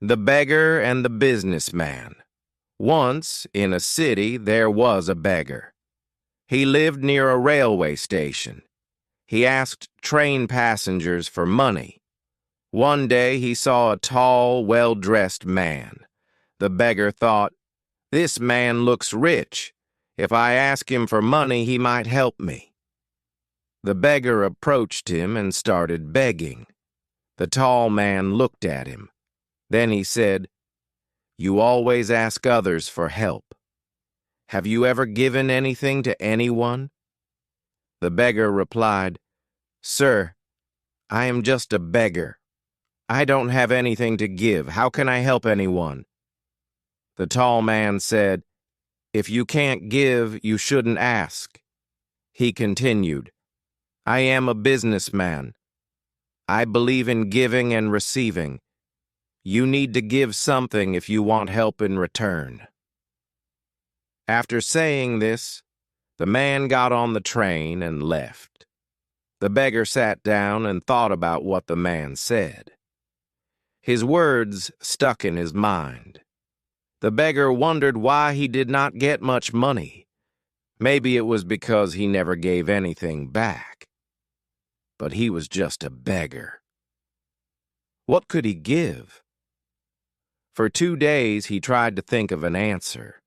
The Beggar and the Businessman. Once, in a city, there was a beggar. He lived near a railway station. He asked train passengers for money. One day he saw a tall, well-dressed man. The beggar thought, "This man looks rich. If I ask him for money, he might help me." The beggar approached him and started begging. The tall man looked at him. Then he said, "You always ask others for help. Have you ever given anything to anyone?" The beggar replied, "Sir, I am just a beggar. I don't have anything to give. How can I help anyone?" The tall man said, "If you can't give, you shouldn't ask." He continued, "I am a businessman. I believe in giving and receiving. You need to give something if you want help in return." After saying this, the man got on the train and left. The beggar sat down and thought about what the man said. His words stuck in his mind. The beggar wondered why he did not get much money. Maybe it was because he never gave anything back. But he was just a beggar. What could he give? For 2 days he tried to think of an answer.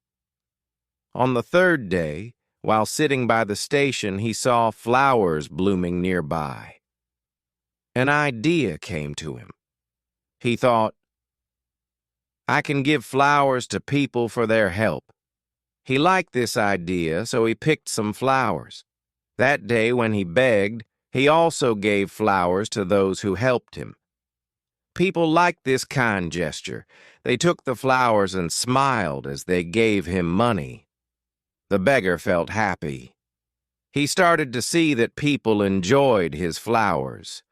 On the third day, while sitting by the station, he saw flowers blooming nearby. An idea came to him. He thought, "I can give flowers to people for their help." He liked this idea, so he picked some flowers. That day when he begged, he also gave flowers to those who helped him. People liked this kind gesture. They took the flowers and smiled as they gave him money. The beggar felt happy. He started to see that people enjoyed his flowers.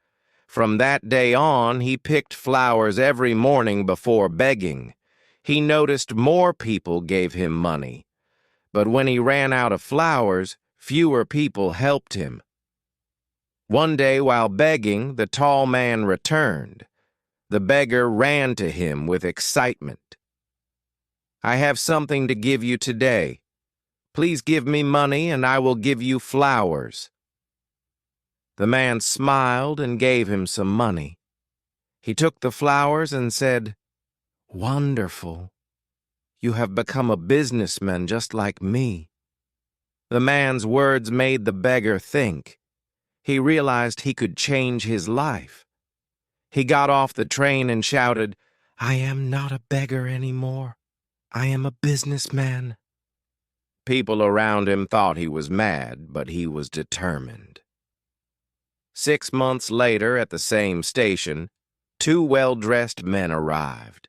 From that day on, he picked flowers every morning before begging. He noticed more people gave him money. But when he ran out of flowers, fewer people helped him. One day while begging, the tall man returned. The beggar ran to him with excitement. "I have something to give you today. Please give me money and I will give you flowers." The man smiled and gave him some money. He took the flowers and said, "Wonderful. You have become a businessman just like me." The man's words made the beggar think. He realized he could change his life. He got off the train and shouted, "I am not a beggar anymore. I am a businessman." People around him thought he was mad, but he was determined. 6 months later, at the same station, 2 well-dressed men arrived.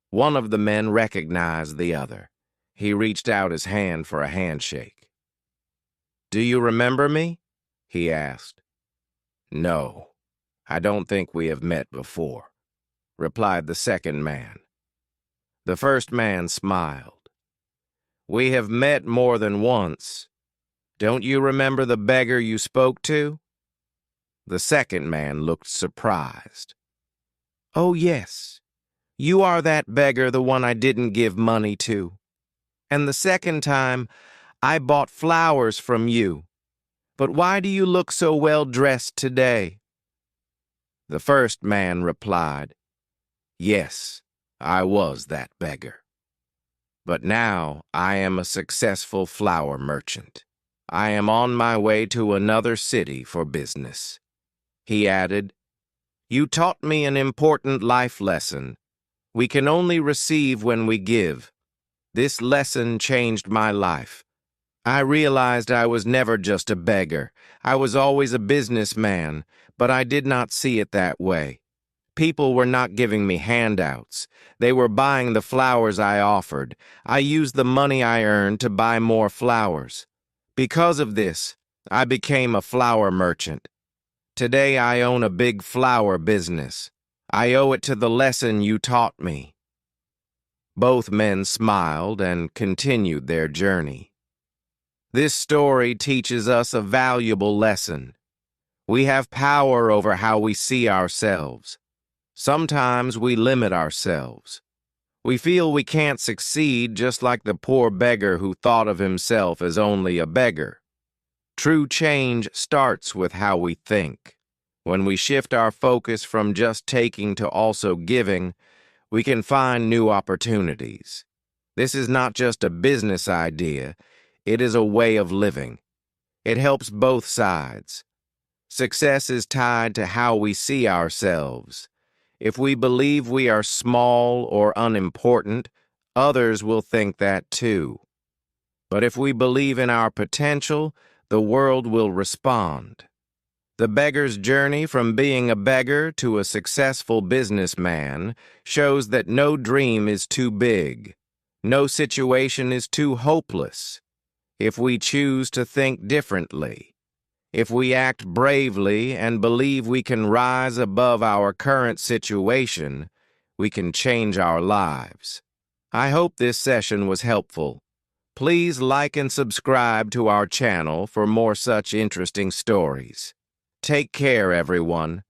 One of the men recognized the other. He reached out his hand for a handshake. "Do you remember me?" he asked. "No, I don't think we have met before," replied the second man. The first man smiled. "We have met more than once. Don't you remember the beggar you spoke to?" The second man looked surprised. "Oh, yes. You are that beggar, the one I didn't give money to. And the second time, I bought flowers from you. But why do you look so well dressed today?" The first man replied, "Yes, I was that beggar. But now I am a successful flower merchant. I am on my way to another city for business." He added, "You taught me an important life lesson. We can only receive when we give. This lesson changed my life. I realized I was never just a beggar. I was always a businessman, but I did not see it that way. People were not giving me handouts. They were buying the flowers I offered. I used the money I earned to buy more flowers. Because of this, I became a flower merchant. Today I own a big flower business. I owe it to the lesson you taught me." Both men smiled and continued their journey. This story teaches us a valuable lesson. We have power over how we see ourselves. Sometimes we limit ourselves. We feel we can't succeed, just like the poor beggar who thought of himself as only a beggar. True change starts with how we think. When we shift our focus from just taking to also giving, we can find new opportunities. This is not just a business idea, it is a way of living. It helps both sides. Success is tied to how we see ourselves. If we believe we are small or unimportant, others will think that too. But if we believe in our potential, the world will respond. The beggar's journey from being a beggar to a successful businessman shows that no dream is too big. No situation is too hopeless. If we choose to think differently, if we act bravely and believe we can rise above our current situation, we can change our lives. I hope this session was helpful. Please like and subscribe to our channel for more such interesting stories. Take care, everyone.